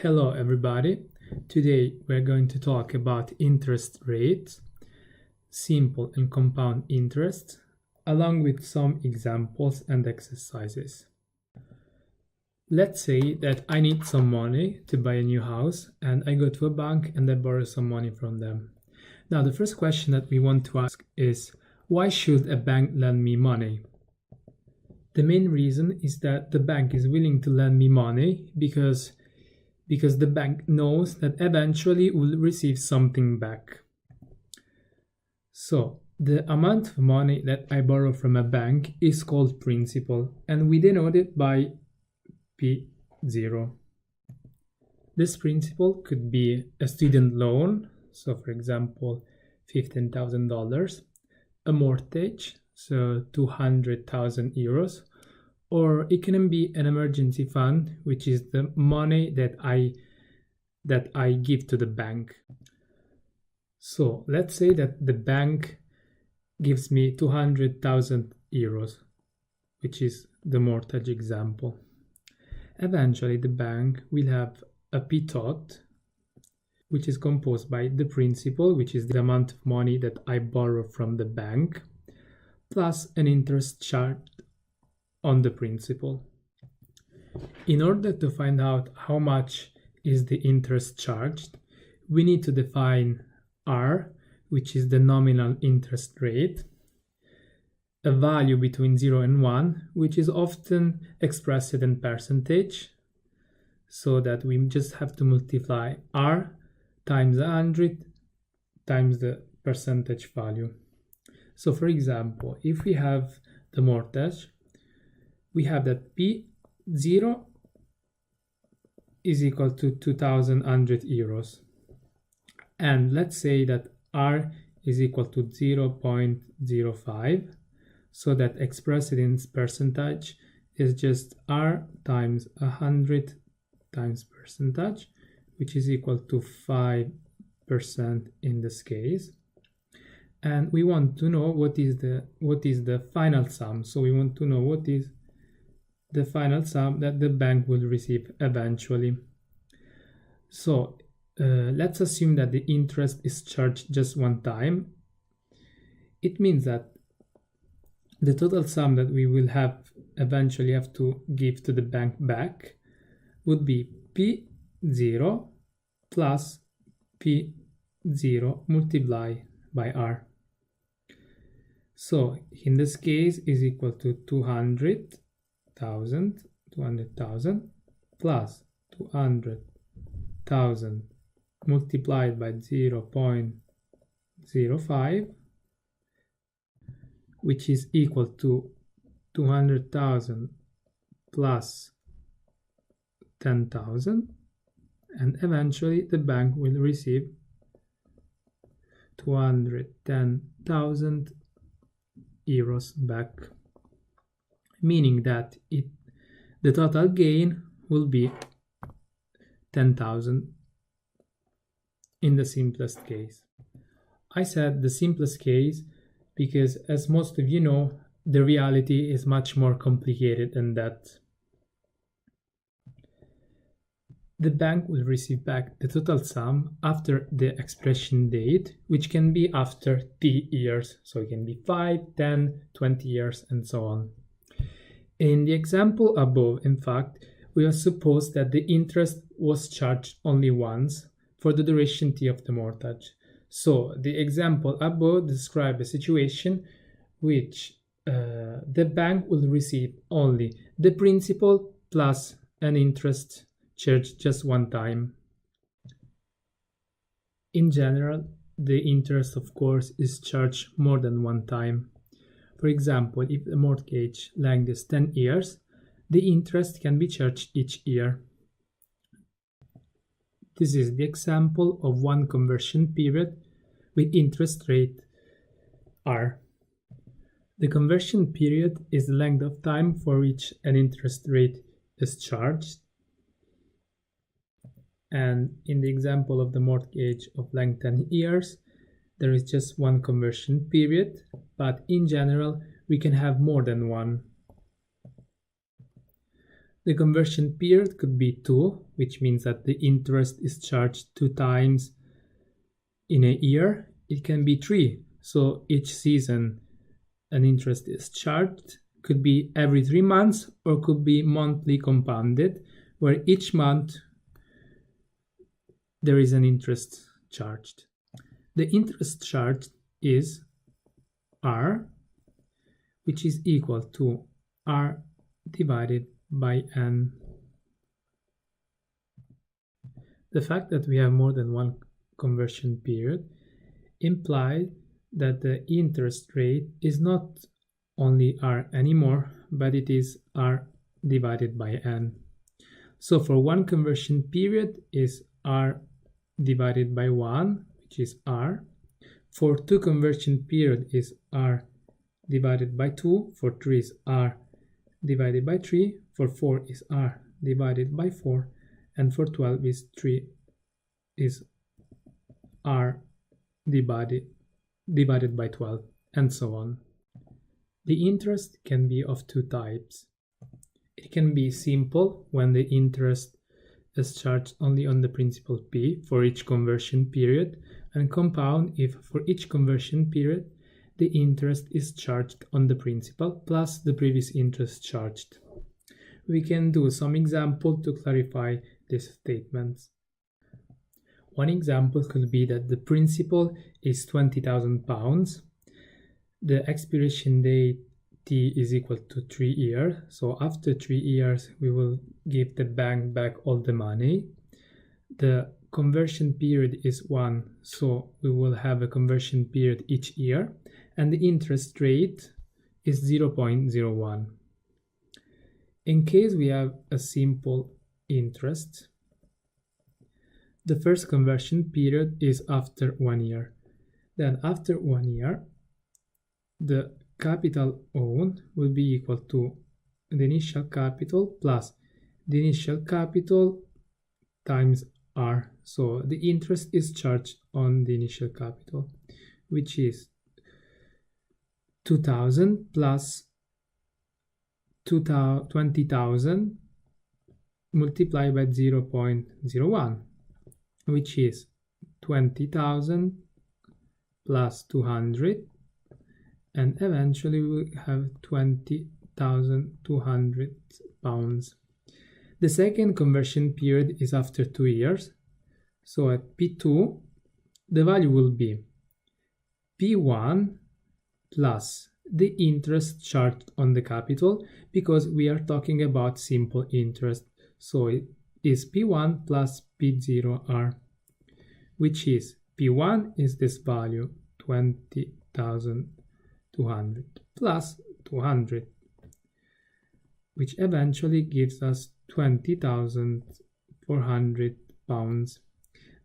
Hello everybody. Today we're going to talk about interest rates, simple and compound interest, along with some examples and exercises. Let's say that I need some money to buy a new house and I go to a bank and I borrow some money from them. Now the first question that we want to ask is, why should a bank lend me money? The main reason is that the bank is willing to lend me money because the bank knows that eventually will receive something back. So the amount of money that I borrow from a bank is called principal, and we denote it by P0. This principal could be a student loan, so for example $15,000, a mortgage, so 200,000 euros, or it can be an emergency fund, which is the money that I give to the bank. So let's say that the bank gives me 200,000 euros, which is the mortgage example. Eventually the bank will have a P tot, which is composed by the principal, which is the amount of money that I borrow from the bank, plus an interest charged on the principal. In order to find out how much is the interest charged, we need to define R, which is the nominal interest rate, a value between 0 and 1, which is often expressed in percentage, so that we just have to multiply R times 100 times the percentage value. So for example, if we have the mortgage, we have that P0 is equal to 2,100 euros. And let's say that R is equal to 0.05. So that expressed in percentage is just R times 100 times percentage, which is equal to 5% in this case. And we want to know what is the final sum. So we want to know what is the final sum that the bank will receive eventually. So let's assume that the interest is charged just one time. It means that the total sum that we will eventually have to give to the bank back would be P0 plus P0 multiplied by R. So in this case is equal to 200,000 plus 200,000 multiplied by 0.05, which is equal to 200,000 plus 10,000, and eventually the bank will receive 210,000 euros back, meaning that the total gain will be 10,000 in the simplest case. I said the simplest case because, as most of you know, the reality is much more complicated than that. The bank will receive back the total sum after the expression date, which can be after t years, so it can be 5, 10, 20 years, and so on. In the example above, in fact, we have supposed that the interest was charged only once for the duration t of the mortgage. So the example above describes a situation which the bank will receive only the principal plus an interest charged just one time. In general, the interest, of course, is charged more than one time. For example, if the mortgage length is 10 years, the interest can be charged each year. This is the example of one conversion period with interest rate R. The conversion period is the length of time for which an interest rate is charged. And in the example of the mortgage of length 10 years, there is just one conversion period, but in general, we can have more than one. The conversion period could be 2, which means that the interest is charged 2 times in a year. It can be 3, so each season an interest is charged. Could be every 3 months or could be monthly compounded, where each month there is an interest charged. The interest charged is R, which is equal to R divided by N. The fact that we have more than one conversion period implies that the interest rate is not only R anymore, but it is R divided by N. So for one conversion period is R divided by 1, which is R. For 2 conversion period is R divided by 2. For 3 is R divided by 3. For 4 is R divided by 4. And for 12 is 3 is R divided by 12, and so on. The interest can be of 2 types. It can be simple, when the interest is charged only on the principal P for each conversion period, and compound if for each conversion period the interest is charged on the principal plus the previous interest charged. We can do some examples to clarify these statements. One example could be that the principal is £20,000. The expiration date T is equal to 3 years. So after 3 years, we will give the bank back all the money. The conversion period is 1, so we will have a conversion period each year. And the interest rate is 0.01. In case we have a simple interest, the first conversion period is after 1 year. Then after 1 year, the capital owned will be equal to the initial capital plus the initial capital times R. So the interest is charged on the initial capital, which is 2,000 plus 20,000 multiplied by 0.01, which is 20,000 plus 200, and eventually we have £20,200. The second conversion period is after 2 years, so at P2 the value will be P1 plus the interest charged on the capital, because we are talking about simple interest, so it is P1 plus P0R, which is P1 is this value 20,200 plus 200, which eventually gives us £20,400.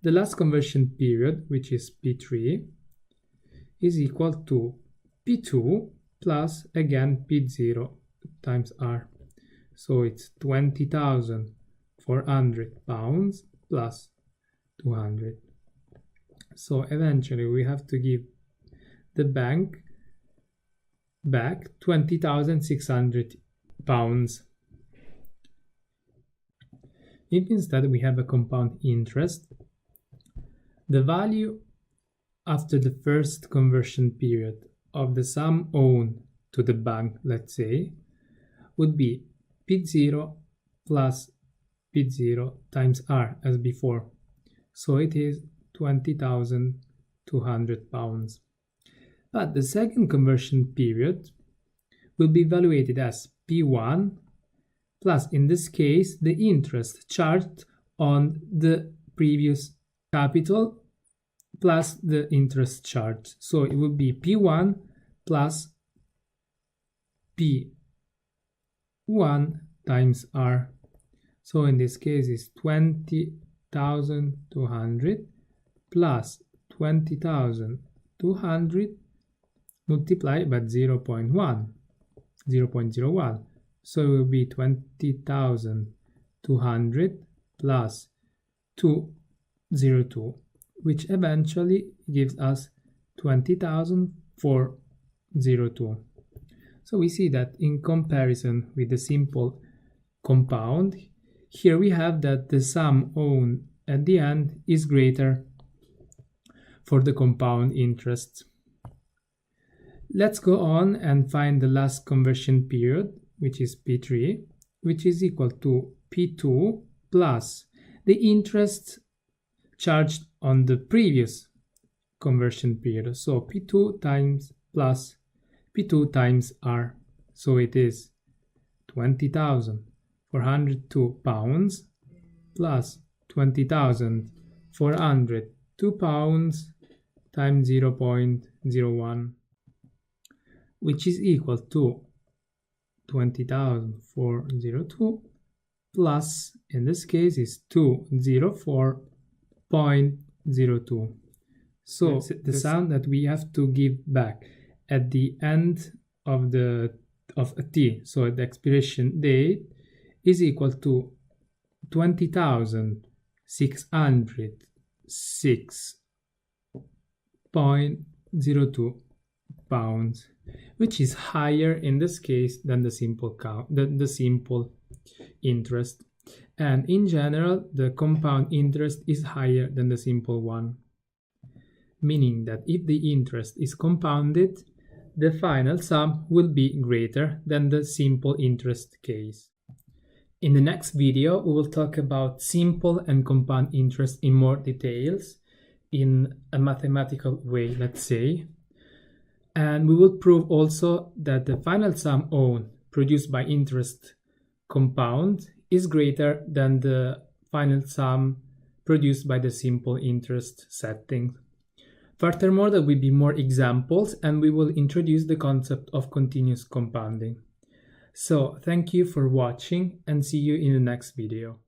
The last conversion period, which is P3, is equal to P2 plus again P0 times R. So it's £20,400 plus 200. So eventually we have to give the bank back £20,600. If instead we have a compound interest, the value after the first conversion period of the sum owed to the bank, let's say, would be P0 plus P0 times R as before. So it is £20,200. But the second conversion period will be evaluated as P1 plus, in this case, the interest charged on the previous capital plus the interest charged. So it will be P1 plus P1 times R. So in this case it's 20,200 plus 20,200 multiplied by 0.01. So it will be 20,200 plus 202, which eventually gives us 20,402. So we see that in comparison with the simple compound, here we have that the sum owned at the end is greater for the compound interest. Let's go on and find the last conversion period, which is P3, which is equal to P2 plus the interest charged on the previous conversion period. So P2 times plus P2 times R. So it is 20,402 pounds plus 20,402 pounds times 0.01, which is equal to 20,402 plus, in this case, is 204.02. So the sum that we have to give back at the end of a t, so at the expiration date, is equal to 20,606.02 pounds, which is higher in this case than the simple interest. And in general, the compound interest is higher than the simple one, meaning that if the interest is compounded, the final sum will be greater than the simple interest case. In the next video, we will talk about simple and compound interest in more details, in a mathematical way, let's say. And we will prove also that the final sum owned produced by interest compound is greater than the final sum produced by the simple interest setting. Furthermore, there will be more examples and we will introduce the concept of continuous compounding. So, thank you for watching and see you in the next video.